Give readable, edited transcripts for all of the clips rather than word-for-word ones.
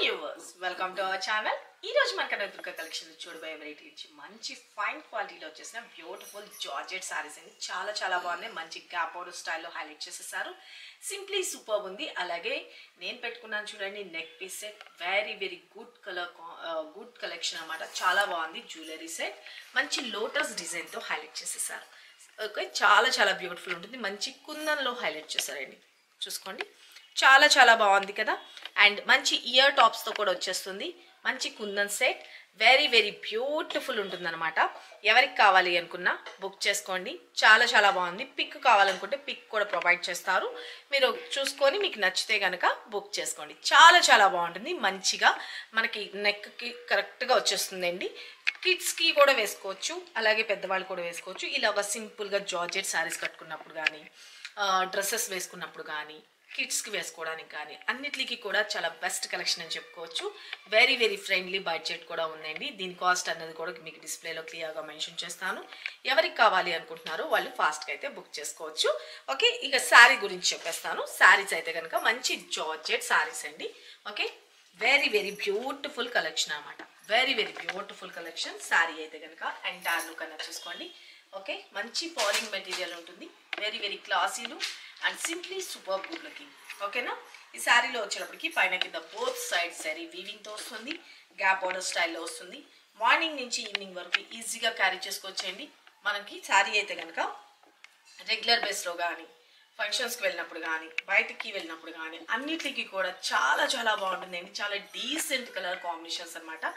Viewers welcome to our channel. ఈ రోజు మనకన్నా దుర్గా కలెక్షన్ చూడబోయే వెరైటీ నుంచి మంచి ఫైన్ క్వాలిటీలో వచ్చేసిన బ్యూటిఫుల్ జార్జెట్ సారీస్ అండి. చాలా బాగున్నాయి. మంచి గ్యాప్ బోర్డర్ స్టైల్లో హైలైట్ చేసేసారు. సింప్లీ సూపర్ ఉంది. అలాగే నేను పెట్టుకున్నాను చూడండి neck piece set. Very good good collection అన్నమాట. చాలా బాగుంది. జ్యువెలరీ సెట్ మంచి లోటస్ డిజైన్తో హైలైట్ చేసేసారు. ఓకే, చాలా బ్యూటిఫుల్ ఉంటుంది. మంచి కుందన్లో హైలైట్ చేశారండి. చూసుకోండి, చాలా బాగుంది కదా. అండ్ మంచి ఇయర్ టాప్స్తో కూడా వచ్చేస్తుంది. మంచి కుందన్ సెట్ వెరీ బ్యూటిఫుల్ ఉంటుంది అనమాట. ఎవరికి కావాలి అనుకున్నా బుక్ చేసుకోండి. చాలా బాగుంది. పిక్ కావాలనుకుంటే పిక్ కూడా ప్రొవైడ్ చేస్తారు. మీరు చూసుకొని మీకు నచ్చితే కనుక బుక్ చేసుకోండి. చాలా బాగుంటుంది. మంచిగా మనకి నెక్కి కరెక్ట్గా వచ్చేస్తుందండి. కిడ్స్కి కూడా వేసుకోవచ్చు, అలాగే పెద్దవాళ్ళు కూడా వేసుకోవచ్చు. ఇలాగ సింపుల్గా జార్జెట్ శారీస్ కట్టుకున్నప్పుడు కానీ, డ్రెస్సెస్ వేసుకున్నప్పుడు కానీ, కిడ్స్కి వేసుకోవడానికి కానీ అన్నిటికీ కూడా చాలా బెస్ట్ కలెక్షన్ అని చెప్పుకోవచ్చు. వెరీ ఫ్రెండ్లీ బడ్జెట్ కూడా ఉందండి. దీని కాస్ట్ అన్నది కూడా మీకు డిస్ప్లేలో క్లియర్గా మెన్షన్ చేస్తాను. ఎవరికి కావాలి అనుకుంటున్నారో వాళ్ళు ఫాస్ట్గా అయితే బుక్ చేసుకోవచ్చు. ఓకే, ఇక శారీ గురించి చెప్పేస్తాను. శారీస్ అయితే కనుక మంచి జార్జెట్ శారీస్ అండి. ఓకే, వెరీ బ్యూటిఫుల్ కలెక్షన్ అన్నమాట. Very beautiful collection. శారీ అయితే కనుక ఎంటైర్ లుక్ అన్నది చూసుకోండి. ఓకే, మంచి పాలింగ్ మెటీరియల్ ఉంటుంది. Very classy look and simply super good looking. ఓకేనా. ఈ శారీలో వచ్చేటప్పటికి పైన కింద బోత్ సైడ్ శారీ వీవింగ్తో వస్తుంది. గ్యాప్ బార్డర్ స్టైల్లో వస్తుంది. మార్నింగ్ నుంచి ఈవినింగ్ వరకు ఈజీగా క్యారీ చేసుకోవచ్చండి. మనకి శారీ అయితే కనుక రెగ్యులర్ బేస్లో కానీ, ఫంక్షన్స్కి వెళ్ళినప్పుడు కానీ, బయటికి వెళ్ళినప్పుడు కానీ అన్నిటికీ కూడా చాలా బాగుంటుందండి. చాలా డీసెంట్ కలర్ కాంబినేషన్స్ అనమాట.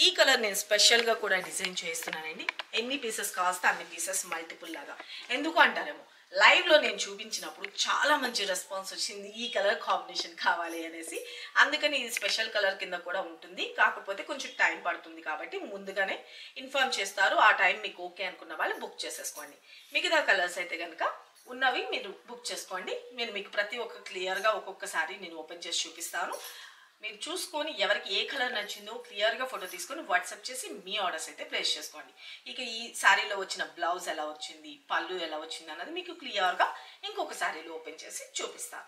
ఈ కలర్ నేను స్పెషల్గా కూడా డిజైన్ చేస్తున్నానండి. ఎన్ని పీసెస్ కావస్తే అన్ని పీసెస్ మల్టిపుల్ లాగా. ఎందుకు అంటారేమో, లైవ్లో నేను చూపించినప్పుడు చాలా మంచి రెస్పాన్స్ వచ్చింది. ఈ కలర్ కాంబినేషన్ కావాలి అనేసి. అందుకని ఇది స్పెషల్ కలర్ కింద కూడా ఉంటుంది. కాకపోతే కొంచెం టైం పడుతుంది కాబట్టి ముందుగానే ఇన్ఫార్మ్ చేస్తారు. ఆ టైం మీకు ఓకే అనుకున్న వాళ్ళు బుక్ చేసేసుకోండి. మిగతా కలర్స్ అయితే కనుక ఉన్నవి మీరు బుక్ చేసుకోండి. నేను మీకు ప్రతి ఒక్క క్లియర్గా ఒక్కొక్కసారి నేను ఓపెన్ చేసి చూపిస్తాను. మీరు చూసుకొని ఎవరికి ఏ కలర్ నచ్చిందో క్లియర్గా ఫోటో తీసుకొని వాట్సాప్ చేసి మీ ఆర్డర్స్ అయితే ప్లేస్ చేసుకోండి. ఇక ఈ శారీలో వచ్చిన బ్లౌజ్ ఎలా వచ్చింది, పళ్ళు ఎలా వచ్చింది అన్నది మీకు క్లియర్గా ఇంకొక శారీలో ఓపెన్ చేసి చూపిస్తాను.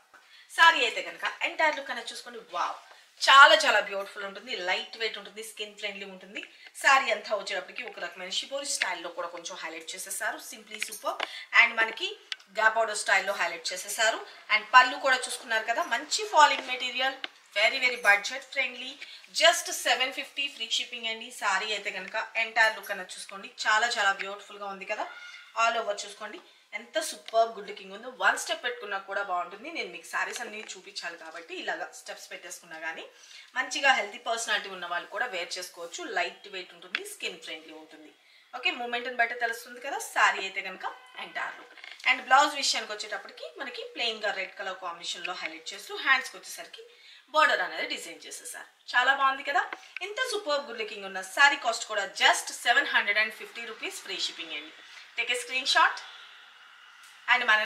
శారీ అయితే కనుక ఎంటైర్ లుక్ అనేది చూసుకోండి. వావ్, చాలా బ్యూటిఫుల్ ఉంటుంది. లైట్ వెయిట్ ఉంటుంది. స్కిన్ ఫ్రెండ్లీ ఉంటుంది. శారీ అంతా వచ్చేటప్పటికి ఒక రకమైన షిబోరి స్టైల్లో కూడా కొంచెం హైలైట్ చేసేసారు. Simply super. అండ్ మనకి గ్యాప్ బార్డర్ స్టైల్లో హైలైట్ చేసేసారు. అండ్ పళ్ళు కూడా చూసుకున్నారు కదా, మంచి falling material. Very budget friendly. Just 750 free shipping అండి. శారీ అయితే కనుక ఎంటైర్ లుక్ అన్నది చూసుకోండి. చాలా బ్యూటిఫుల్గా ఉంది కదా. ఆల్ ఓవర్ చూసుకోండి ఎంత సూపర్ గుడ్ లుకింగ్ ఉందో. వన్ స్టెప్ పెట్టుకున్నా కూడా బాగుంటుంది. నేను మీకు శారీస్ అన్ని చూపించాలి కాబట్టి ఇలాగా స్టెప్స్ పెట్టేసుకున్నా కానీ మంచిగా హెల్తీ పర్సనాలిటీ ఉన్న వాళ్ళు కూడా వేర్ చేసుకోవచ్చు. లైట్ వెయిట్ ఉంటుంది. స్కిన్ ఫ్రెండ్లీ ఉంటుంది. ఓకే, మూమెంట్ని బట్టి తెలుస్తుంది కదా. శారీ అయితే కనుక ఎంటైర్ లుక్. అండ్ బ్లౌజ్ విషయానికి వచ్చేటప్పటికి మనకి ప్లెయిన్గా రెడ్ కలర్ కాంబినేషన్లో హైలైట్ చేస్తూ హ్యాండ్స్కి వచ్చేసరికి బార్డర్ అనేది డిజైన్ చేసేసారు. చాలా బాగుంది కదా. ఇంత సూపర్ గుడ్ లుకింగ్ ఉన్న శారీ కాస్ట్ కూడా జస్ట్ 750 రూపీస్ ఫ్రీ షిప్పింగ్ అండి. Take a screen shot and మన